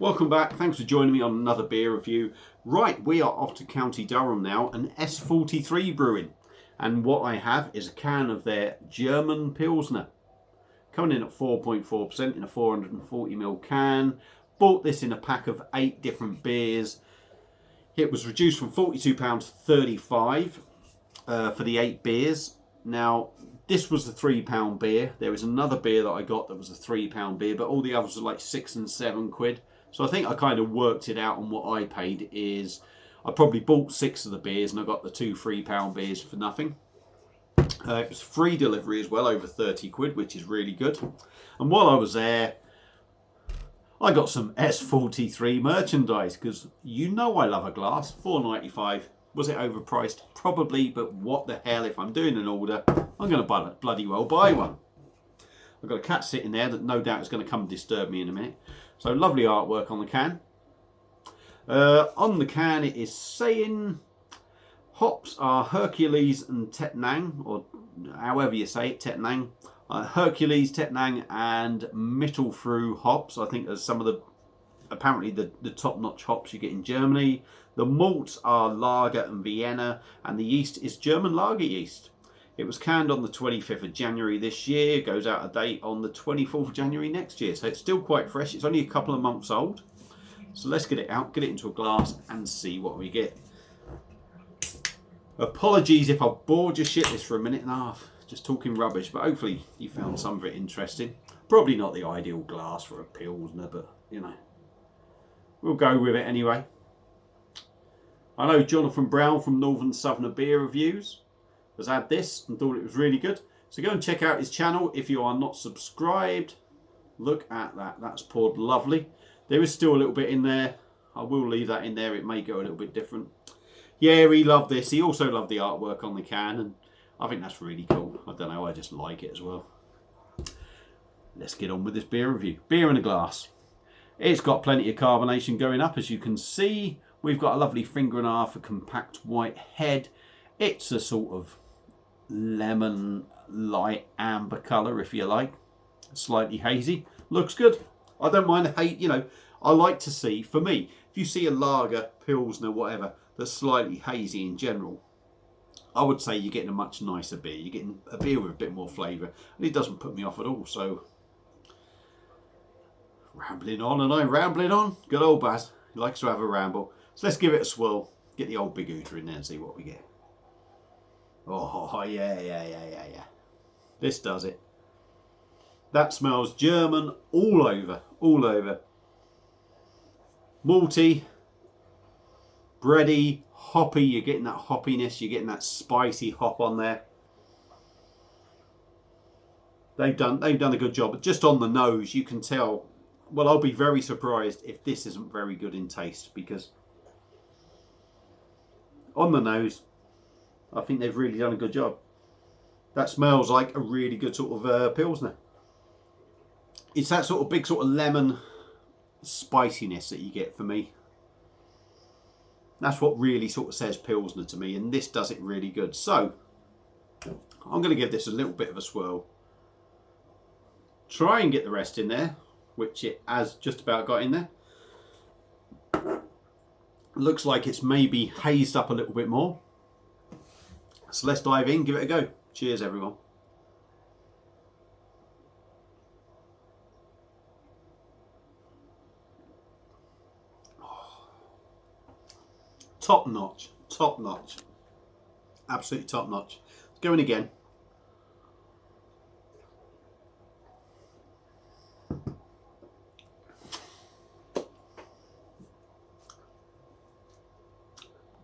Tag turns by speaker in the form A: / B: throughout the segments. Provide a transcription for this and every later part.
A: Welcome back, thanks for joining me on another beer review. Right, we are off to County Durham now, an S43 brewing. And what I have is a can of their German pilsner. Coming in at 4.4% in a 440ml can. Bought this in a pack of 8 different beers. It was reduced from £42.35 for the 8 beers. Now, this was the £3 beer. There was another beer that I got that was a £3 beer, but all the others were like 6 and 7 quid. So I think I kind of worked it out on what I paid is I probably bought 6 of the beers and I got the 2 £3 beers for nothing. It was free delivery as well, over 30 quid, which is really good. And while I was there, I got some S43 merchandise because you know I love a glass. £4.95. Was it overpriced? Probably, but what the hell, if I'm doing an order, I'm going to bloody well buy one. I've got a cat sitting there that no doubt is going to come and disturb me in a minute. So lovely artwork on the can. On the can it is saying hops are Hercules and Tettnang, or however you say it, Tettnang. Hercules, Tettnang and Mittelfrüh hops. I think there's some of the, apparently the top-notch hops you get in Germany. The malts are Lager and Vienna, and the yeast is German lager yeast. It was canned on the 25th of January this year, goes out of date on the 24th of January next year. So it's still quite fresh. It's only a couple of months old. So let's get it out, get it into a glass and see what we get. Apologies if I've bored your shit this for a minute and a half, just talking rubbish, but hopefully you found some of it interesting. Probably not the ideal glass for a pilsner, but you know, we'll go with it anyway. I know Jonathan Brown from Northern Southerner Beer Reviews has had this and thought it was really good. So go and check out his channel if you are not subscribed. Look at that, that's poured lovely. There is still a little bit in there. I will leave that in there, it may go a little bit different. Yeah, he loved this. He also loved the artwork on the can, and I think that's really cool. I don't know, I just like it as well. Let's get on with this beer review. Beer in a glass. It's got plenty of carbonation going up, as you can see. We've got a lovely finger and a half, a compact white head. It's a sort of lemon light amber colour, if you like. Slightly hazy. Looks good. I don't mind the hate, you know. I like to see, for me, if you see a lager, pilsner, whatever, that's slightly hazy in general, I would say you're getting a much nicer beer. You're getting a beer with a bit more flavour, and it doesn't put me off at all. So, rambling on and I'm rambling on. Good old Baz, he likes to have a ramble. So let's give it a swirl. Get the old big ooter in there and see what we get. Oh, yeah. This does it. That smells German all over, all over. Malty, bready, hoppy. You're getting that hoppiness. You're getting that spicy hop on there. They've done a good job. But just on the nose, you can tell. Well, I'll be very surprised if this isn't very good in taste, because on the nose, I think they've really done a good job. That smells like a really good sort of pilsner. It's that sort of big sort of lemon spiciness that you get for me. That's what really sort of says pilsner to me, and this does it really good. So I'm going to give this a little bit of a swirl. Try and get the rest in there, which it has just about got in there. Looks like it's maybe hazed up a little bit more. So let's dive in, give it a go. Cheers, everyone. Oh. Top notch, top notch. Absolutely top notch. Let's go in again.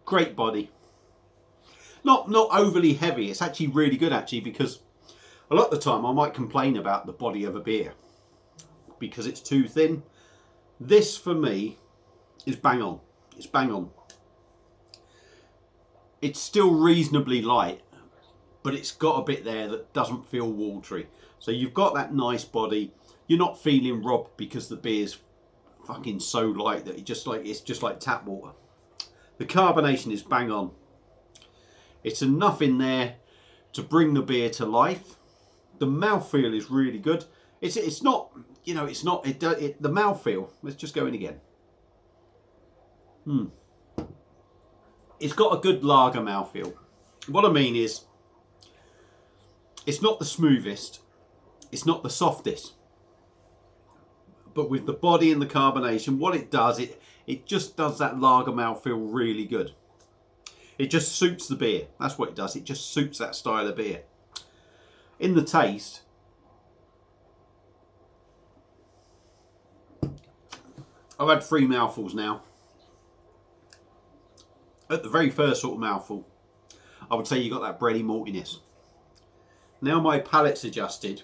A: Great body. Not overly heavy. It's actually really good, actually, because a lot of the time I might complain about the body of a beer because it's too thin. This, for me, is bang on. It's bang on. It's still reasonably light, but it's got a bit there that doesn't feel watery. So you've got that nice body. You're not feeling robbed because the beer's fucking so light that it's just like tap water. The carbonation is bang on. It's enough in there to bring the beer to life. The mouthfeel is really good. It's not, you know, it's not, the mouthfeel, let's just go in again. It's got a good lager mouthfeel. What I mean is, it's not the smoothest, it's not the softest, but with the body and the carbonation, what it does, it just does that lager mouthfeel really good. It just suits the beer. That's what it does. It just suits that style of beer. In the taste, I've had 3 mouthfuls now. At the very first sort of mouthful, I would say you got that bready maltiness. Now my palate's adjusted.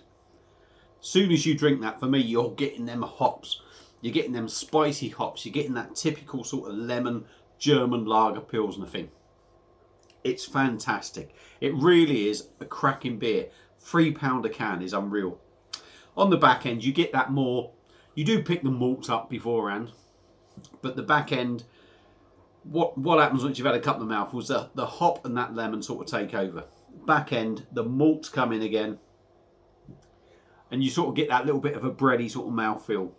A: Soon as you drink that, for me, you're getting them hops. You're getting them spicy hops. You're getting that typical sort of lemon German lager pilsner thing. It's fantastic. It really is a cracking beer. £3 a can is unreal. On the back end, you get that more. You do pick the malts up beforehand, but the back end, what happens once you've had a couple of mouthfuls, the hop and that lemon sort of take over. Back end, the malts come in again, and you sort of get that little bit of a bready sort of mouthfeel.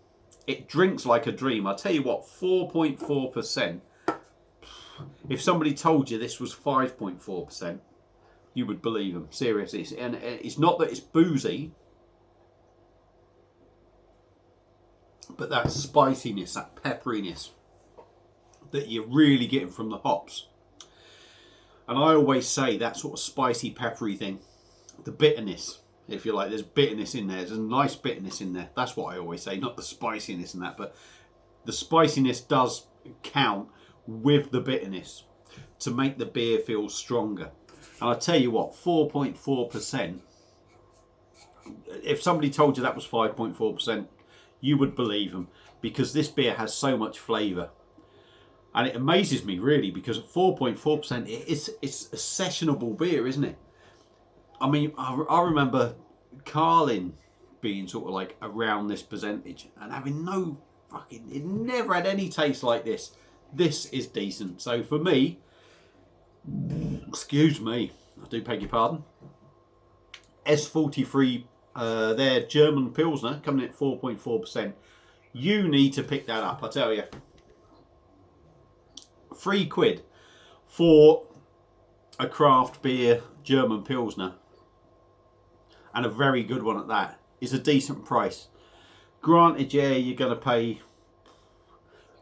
A: It drinks like a dream. I tell you what, 4.4%. If somebody told you this was 5.4%, you would believe them. Seriously. And it's not that it's boozy, but that spiciness, that pepperiness that you're really getting from the hops. And I always say that sort of spicy, peppery thing, the bitterness, if you like, there's bitterness in there. There's a nice bitterness in there. That's what I always say, not the spiciness and that, but the spiciness does count with the bitterness to make the beer feel stronger. And I tell you what, 4.4%, if somebody told you that was 5.4%, you would believe them, because this beer has so much flavour. And it amazes me really, because at 4.4%, it's a sessionable beer, isn't it? I mean, I remember Carlin being sort of like around this percentage and having no fucking, it never had any taste like this. This is decent. So for me, excuse me, I do beg your pardon, S43, their German Pilsner, coming in at 4.4%. You need to pick that up, I tell you. £3 for a craft beer German Pilsner, and a very good one at that, is a decent price. Granted, yeah, you're going to pay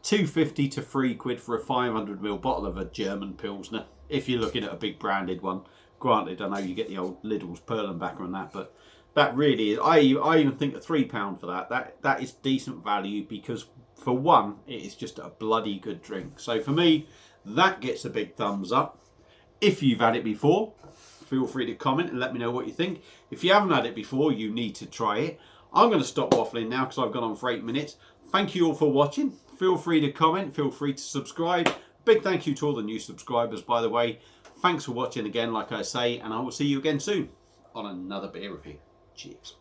A: £2.50 to £3 for a 500ml bottle of a German Pilsner, if you're looking at a big branded one. Granted, I know you get the old Lidl's Perlenbacher and that, but that really is, I even think a £3 for that is decent value, because for one, it is just a bloody good drink. So for me, that gets a big thumbs up. If you've had it before, feel free to comment and let me know what you think. If you haven't had it before, you need to try it. I'm going to stop waffling now because I've gone on for 8 minutes. Thank you all for watching. Feel free to comment, feel free to subscribe. Big thank you to all the new subscribers, by the way. Thanks for watching again, like I say, and I will see you again soon on another beer review. Cheers.